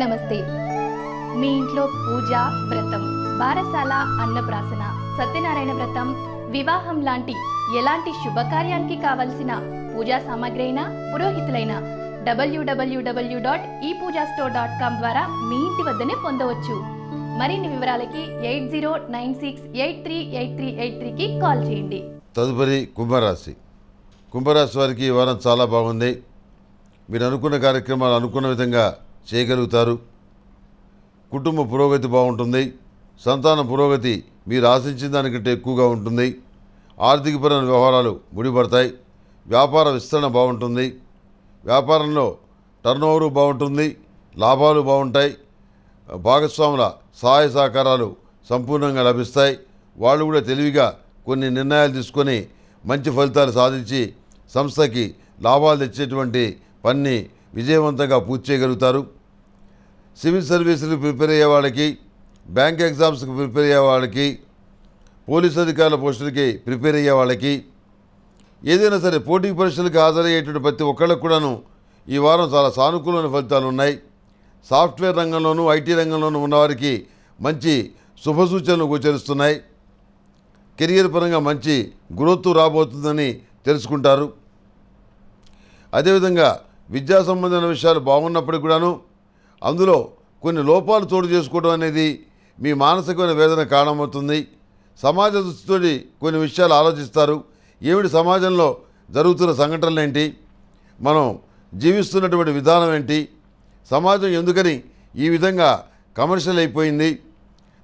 నమస్తే. మీ ఇంట్లో పూజ, వ్రతం, బారసాల, అన్నప్రాసన, సత్యనారాయణ వ్రతం, వివాహం లాంటి ఎలాంటి శుభకార్యానికి కావలసిన పూజా సామాగ్రి అయినా, పురోహితులైన www.epoojastore.com ద్వారా మీ ఇంటి వద్దనే పొందవచ్చు. మరిన్ని వివరాలకి 8096838383కి కాల్ చేయండి. తదుపరి కుంభరాశి. కుంభరాశి వారికి ఈ వారం చాలా బాగుంది. మీరు అనుకున్న కార్యక్రమాలు అనుకున్న విధంగా చేయగలుగుతారు. కుటుంబ పురోగతి బాగుంటుంది. సంతాన పురోగతి మీరు ఆశించిన దానికంటే ఎక్కువగా ఉంటుంది. ఆర్థికపరమైన వ్యవహారాలు ముడిపడతాయి. వ్యాపార విస్తరణ బాగుంటుంది. వ్యాపారంలో టర్నోవరు బాగుంటుంది. లాభాలు బాగుంటాయి. భాగస్వాముల సహాయ సహకారాలు సంపూర్ణంగా లభిస్తాయి. వాళ్ళు కూడా తెలివిగా కొన్ని నిర్ణయాలు తీసుకొని మంచి ఫలితాలు సాధించి సంస్థకి లాభాలు తెచ్చేటువంటి పని విజయవంతంగా పూర్తి చేయగలుగుతారు. సివిల్ సర్వీసులకు ప్రిపేర్ అయ్యే వాళ్ళకి, బ్యాంక్ ఎగ్జామ్స్కి ప్రిపేర్ అయ్యే వాళ్ళకి, పోలీసు అధికారుల పోస్టులకి ప్రిపేర్ అయ్యే వాళ్ళకి, ఏదైనా సరే పోటీ పరీక్షలకు హాజరయ్యేటువంటి ప్రతి ఒక్కళ్ళకు కూడాను ఈ వారం చాలా సానుకూలమైన ఫలితాలు ఉన్నాయి. సాఫ్ట్వేర్ రంగంలోనూ ఐటీ రంగంలోనూ ఉన్నవారికి మంచి శుభసూచనలు గోచరిస్తున్నాయి. కెరియర్ పరంగా మంచి గ్రోత్ రాబోతుందని తెలుసుకుంటారు. అదేవిధంగా విద్యా సంబంధమైన విషయాలు బాగున్నప్పటికీ కూడాను అందులో కొన్ని లోపాలు చోటు చేసుకోవడం అనేది మీ మానసికమైన వేదన కారణమవుతుంది. సమాజ దృష్టితోటి కొన్ని విషయాలు ఆలోచిస్తారు. ఏమిటి సమాజంలో జరుగుతున్న సంఘటనలు ఏంటి, మనం జీవిస్తున్నటువంటి విధానం ఏంటి, సమాజం ఎందుకని ఈ విధంగా కమర్షియల్ అయిపోయింది,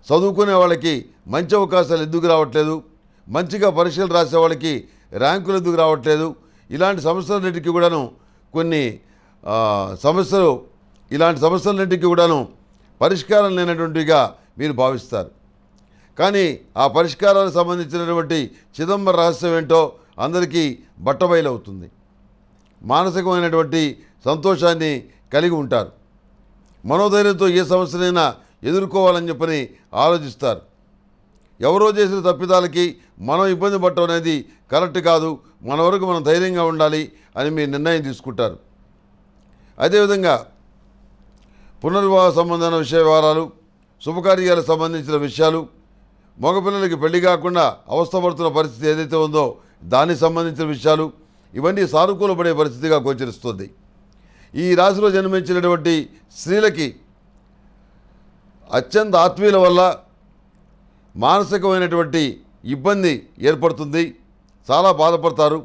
చదువుకునే వాళ్ళకి మంచి అవకాశాలు ఎందుకు రావట్లేదు, మంచిగా పరీక్షలు రాసే వాళ్ళకి ర్యాంకులు ఎందుకు రావట్లేదు, ఇలాంటి సమస్యలన్నింటికి కూడాను కొన్ని ఇలాంటి సమస్యలన్నింటికి కూడాను పరిష్కారం లేనటువంటిగా మీరు భావిస్తారు. కానీ ఆ పరిష్కారానికి సంబంధించినటువంటి చిదంబర రహస్యం ఏంటో అందరికీ బట్టబయలవుతుంది. మానసికమైనటువంటి సంతోషాన్ని కలిగి ఉంటారు. మనోధైర్యంతో ఏ సమస్యనైనా ఎదుర్కోవాలని చెప్పని ఆలోచిస్తారు. ఎవరో చేసిన తప్పిదాలకి మనం ఇబ్బంది పడటం అనేది కరెక్ట్ కాదు, మన వరకు మనం ధైర్యంగా ఉండాలి అని మీరు నిర్ణయం తీసుకుంటారు. అదేవిధంగా పునర్వివాహ సంబంధమైన విషయాలు, శుభకార్యాలకు సంబంధించిన విషయాలు, మగపిల్లలకి పెళ్లి కాకుండా అవస్థపడుతున్న పరిస్థితి ఏదైతే ఉందో దానికి సంబంధించిన విషయాలు, ఇవన్నీ సానుకూలపడే పరిస్థితిగా గోచరిస్తుంది. ఈ రాశిలో జన్మించినటువంటి స్త్రీలకి అత్యంత ఆత్మీయుల వల్ల మానసికమైనటువంటి ఇబ్బంది ఏర్పడుతుంది. చాలా బాధపడతారు.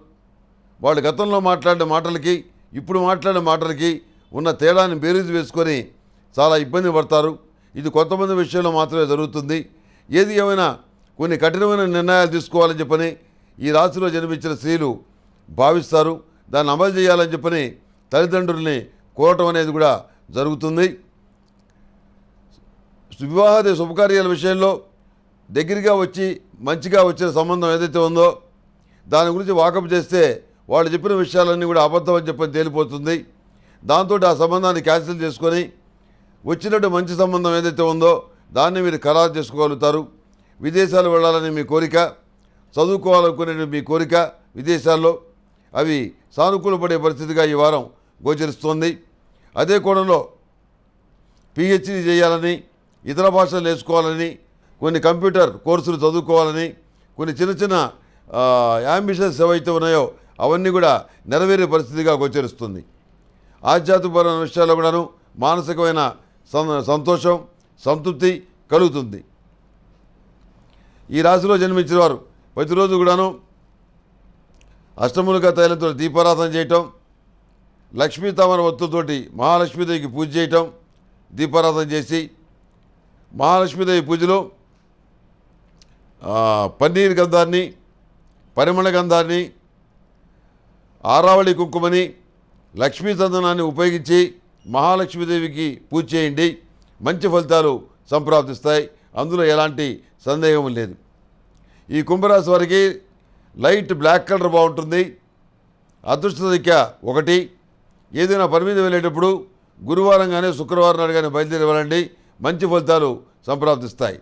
వాళ్ళు గతంలో మాట్లాడిన మాటలకి ఇప్పుడు మాట్లాడిన మాటలకి ఉన్న తేడాన్ని బేరీజు వేసుకొని చాలా ఇబ్బంది పడతారు. ఇది కొంతమంది విషయంలో మాత్రమే జరుగుతుంది. ఏది ఏమైనా కొన్ని కఠినమైన నిర్ణయాలు తీసుకోవాలని చెప్పని ఈ రాశిలో జన్మించిన స్త్రీలు భావిస్తారు. దాన్ని అమలు చేయాలని చెప్పని తల్లిదండ్రుల్ని కోరటం అనేది కూడా జరుగుతుంది. వివాహాది శుభకార్యాల విషయంలో దగ్గరగా వచ్చి మంచిగా వచ్చిన సంబంధం ఏదైతే ఉందో దాని గురించి వాకప్ చేస్తే వాళ్ళు చెప్పిన విషయాలన్నీ కూడా అబద్ధం అని చెప్పని తేలిపోతుంది. దాంతో ఆ సంబంధాన్ని క్యాన్సిల్ చేసుకొని వచ్చినట్టు మంచి సంబంధం ఏదైతే ఉందో దాన్ని మీరు ఖరారు చేసుకోగలుగుతారు. విదేశాలు వెళ్ళాలని మీ కోరిక, చదువుకోవాలనుకునే మీ కోరిక విదేశాల్లో, అవి సానుకూలపడే పరిస్థితిగా ఈ వారం గోచరిస్తోంది. అదే కోణంలో పిహెచ్డీ చేయాలని, ఇతర భాషలు నేర్చుకోవాలని, కొన్ని కంప్యూటర్ కోర్సులు చదువుకోవాలని, కొన్ని చిన్న చిన్న యాంబిషన్స్ ఏవైతే ఉన్నాయో అవన్నీ కూడా నెరవేరే పరిస్థితిగా గోచరిస్తుంది. ఆధ్యాత్మికపరమైన విషయాల్లో కూడాను మానసికమైన సంతోషం, సంతృప్తి కలుగుతుంది. ఈ రాశిలో జన్మించిన వారు ప్రతిరోజు కూడాను అష్టములుగా తైలంతో దీపారాధన చేయటం, లక్ష్మీ తామర ఒత్తులతోటి మహాలక్ష్మీదేవికి పూజ చేయటం, దీపారాధన చేసి మహాలక్ష్మీదేవి పూజలో పన్నీర్ గంధాన్ని, పరిమళ గంధాన్ని, ఆరావళి కుంకుమని, లక్ష్మీ చందనాన్ని ఉపయోగించి మహాలక్ష్మీదేవికి పూజ చేయండి. మంచి ఫలితాలు సంప్రాప్తిస్తాయి. అందులో ఎలాంటి సందేహం లేదు. ఈ కుంభరాశి వారికి లైట్ బ్లాక్ కలర్ బాగుంటుంది. అదృష్ట సంఖ్య 1. ఏదైనా పని మీద వెళ్ళేటప్పుడు గురువారం కానీ శుక్రవారం నాడు కానీ బయలుదేరి వెళ్ళండి. మంచి ఫలితాలు సంప్రాప్తిస్తాయి.